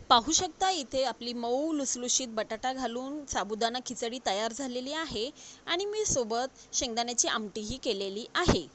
पाहू शकता इथे आपली मऊ लुसलुशीत बटाटा घालून साबुदाणा खिचडी तयार झालेली आहे आणि मी सोबत शेंगदाण्याची आमटीही केलेली आहे।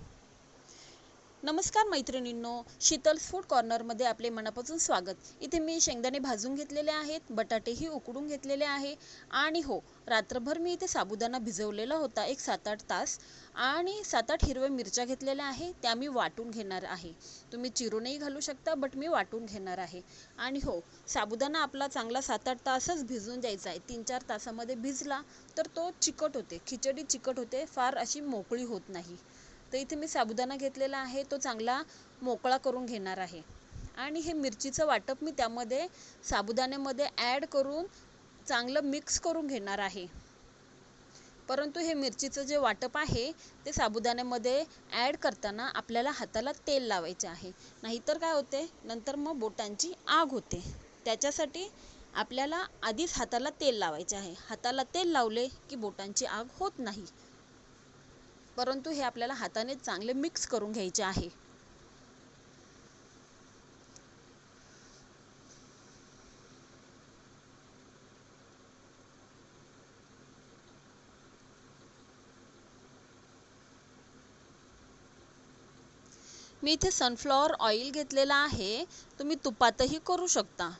नमस्कार मैत्रिणींनो, शीतल्स फूड कॉर्नरमध्ये आपले मनापासून स्वागत। इथे मी शेंगदाणे भाजून घेतलेले आहेत, बटाटेही उकडून घेतलेले आहे आणि हो, रात्रभर मी इथे साबुदाणा भिजवलेला होता एक 7-8 तास आणि 7-8 हिरव्या मिरच्या घेतलेल्या आहे, त्या मी वाटून घेणार आहे। तुम्ही चिरूनही घालू शकता, बट मी वाटून घेणार आहे। आणि हो, साबुदाणा आपला चांगला 7-8 तासच भिजून द्यायचा आहे। 3-4 तासामध्ये भिजला तर तो चिकट होते, खिचडी चिकट होते, फार अशी मोकळी होत नाही। तर इथे मी साबुदाणा घेतलेला आहे, तो चांगला मोकळा करून घेणार आहे आणि हे मिरचीचं वाटप मी त्यामध्ये साबुदाण्यामध्ये ॲड करून चांगलं मिक्स करून घेणार आहे। परंतु हे मिरचीचं जे वाटप आहे ते साबुदाण्यामध्ये ॲड करताना आपल्याला हाताला तेल लावायचे आहे, नाहीतर काय होते, नंतर मग बोटांची आग होते। त्याच्यासाठी आपल्याला आधीच हाताला तेल लावायचे आहे। हाताला तेल लावले की बोटांची आग होत नाही, परंतु हे आपल्याला हाताने चांगले मिक्स करून घ्यायचे आहे। मी इथे सनफ्लॉवर ऑइल घेतलेला आहे, तुम्ही तुपातही करू शकता।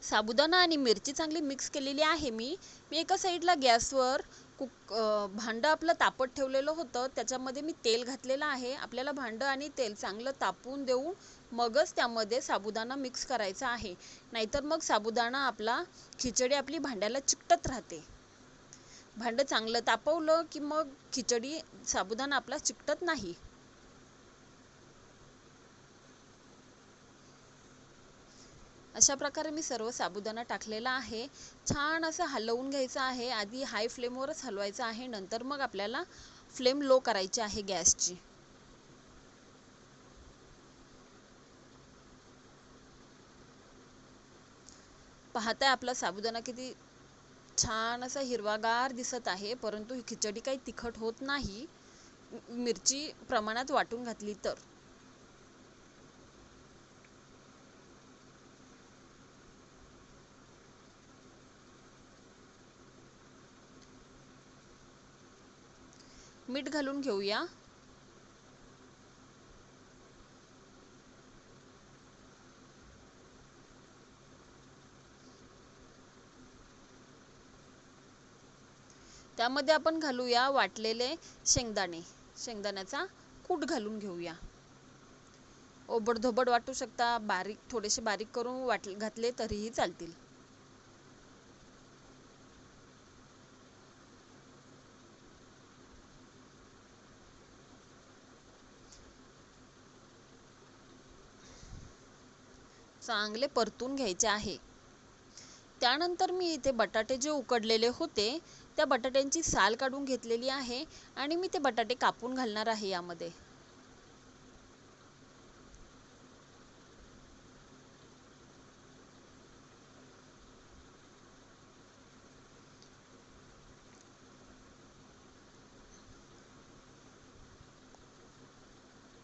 साबुदाणा आणि मिरची चांगली मिक्स केलेली आहे। मी एका साईडला गॅसवर भांडं आपलं तापत ठेवलेलं होतं, त्याच्यामध्ये मी तेल घातलेलं आहे। आपल्याला भांडं आणि तेल चांगलं तापून देऊन मगच त्यामध्ये साबुदाणा मिक्स करायचा आहे, नाहीतर मग साबुदाणा आपला खिचडी आपली भांड्याला चिकटत राहते। भांडं चांगलं तापवलं की मग खिचडी साबुदाणा आपला चिकटत नाही। अशा प्रकारे मी सर्व साबुदाणा टाकलेला आहे। छान असं हलवून घ्यायचं आहे, आधी हाय फ्लेमवरच हलवायचं आहे, नंतर मग आपल्याला फ्लेम लो करायची आहे गॅसची। पाहताय आपला साबुदाणा किती छान असा हिरवागार दिसत आहे, परंतु ही खिचडी काही तिखट होत नाही, मिरची प्रमाणात वाटून घातली तर। मीठ घालून घेऊया। त्यामध्ये आपण घालूया वाटलेले शेंगदाणे, शेंगदाण्याचा कूट घालून घेऊया। ओबडधोबड वाटू शकता, थोडेसे बारीक करून घातले तरीही चालतील। चांगले परतून घ्यायचे आहे। त्यानंतर मी इथे बटाटे जे उकडलेले होते त्या बटाट्यांची साल काढून घेतलेली आहे आणि मी ते बटाटे कापून घालणार आहे यामध्ये।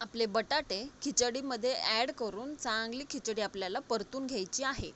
आपले बटाटे खिचडीमध्ये ॲड करून चांगली खिचडी आपल्याला परतून घ्यायची आहे।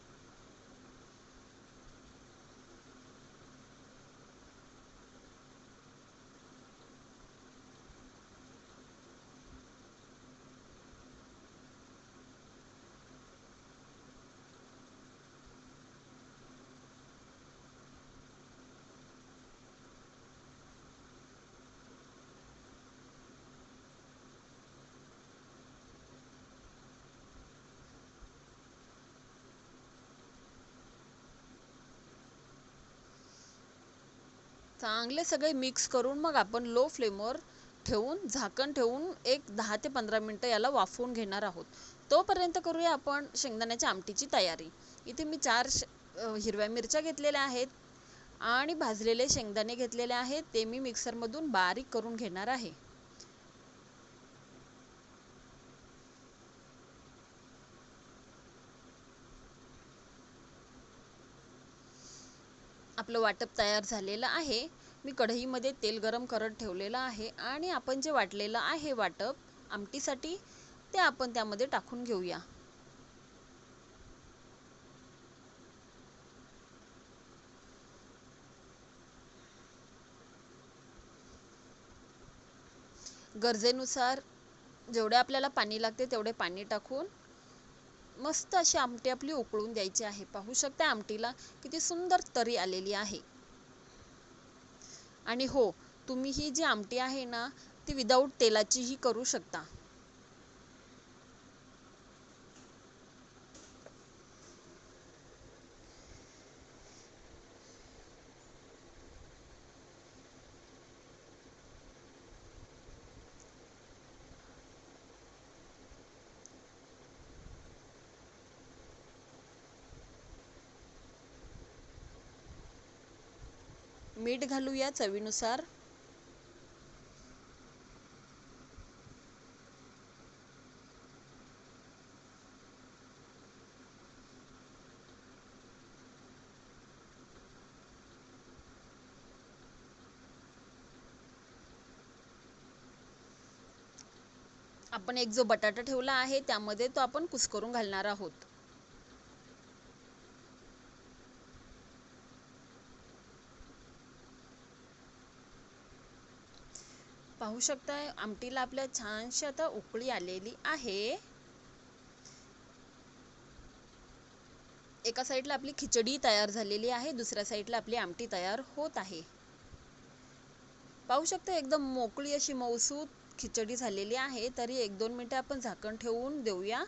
चांगले सगळे मिक्स करून मग आपण लो फ्लेमवर ठेवून झाकण ठेवून एक 10 ते 15 मिनिटं याला वाफवून घेणार आहोत। तोपर्यंत करूया आपण शेंगदाण्याच्या आमटीची तयारी। इथे मी 4 हिरव्या मिरच्या घेतलेल्या आहेत, आणि भाजलेले शेंगदाणे घेतलेले आहेत, ते मी मिक्सरमधून बारीक करून घेणार आहे. आपलं वाटप तयार झालेलं आहे. मी कढईमध्ये तेल गरम करत ठेवलेलं आहे आणि आपण जे वाटलेलं आहे वाटप आमटीसाठी, ते आपण त्यामध्ये टाकून घेऊया. गरजेनुसार जेवढे आपल्याला पाणी लागते तेवढे पाणी टाकून मस्त अशी आमटी आपली उकळून द्यायची आहे. पाहू शकता आमटीला किती सुंदर तरी आलेली आहे. आणि हो, तुम्ही ही जी आमटी आहे ना, ती विदाऊट तेलाचीही करू शकता. मीठ घालूया चवीनुसार. आपण एक जो बटाटा ठेवला आहे त्यामध्ये तो आपण कुस्करून घालणार आहोत. पाहू शकताय आमटीला आपल्या छानशी आता उकळी आलेली आहे. एका साईडला आपली खिचडी तयार झालेली आहे, दुसऱ्या साईडला आपली आमटी तयार होत आहे. पाहू शकता एकदम मोकळी अशी मऊसूत खिचडी झालेली आहे. तरी 1-2 मिनिटे आपण झाकण ठेवून देऊया,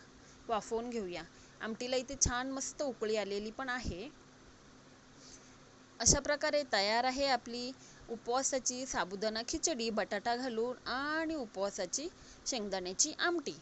वाफवून घेऊया. आमटीला इथे छान मस्त उकळी आलेली पण आहे. अशा प्रकारे तयार आहे आपली उपवासाची साबुदाणा खिचडी, बटाटा घालून आणि उपवासाची शेंगदाण्याची आमटी.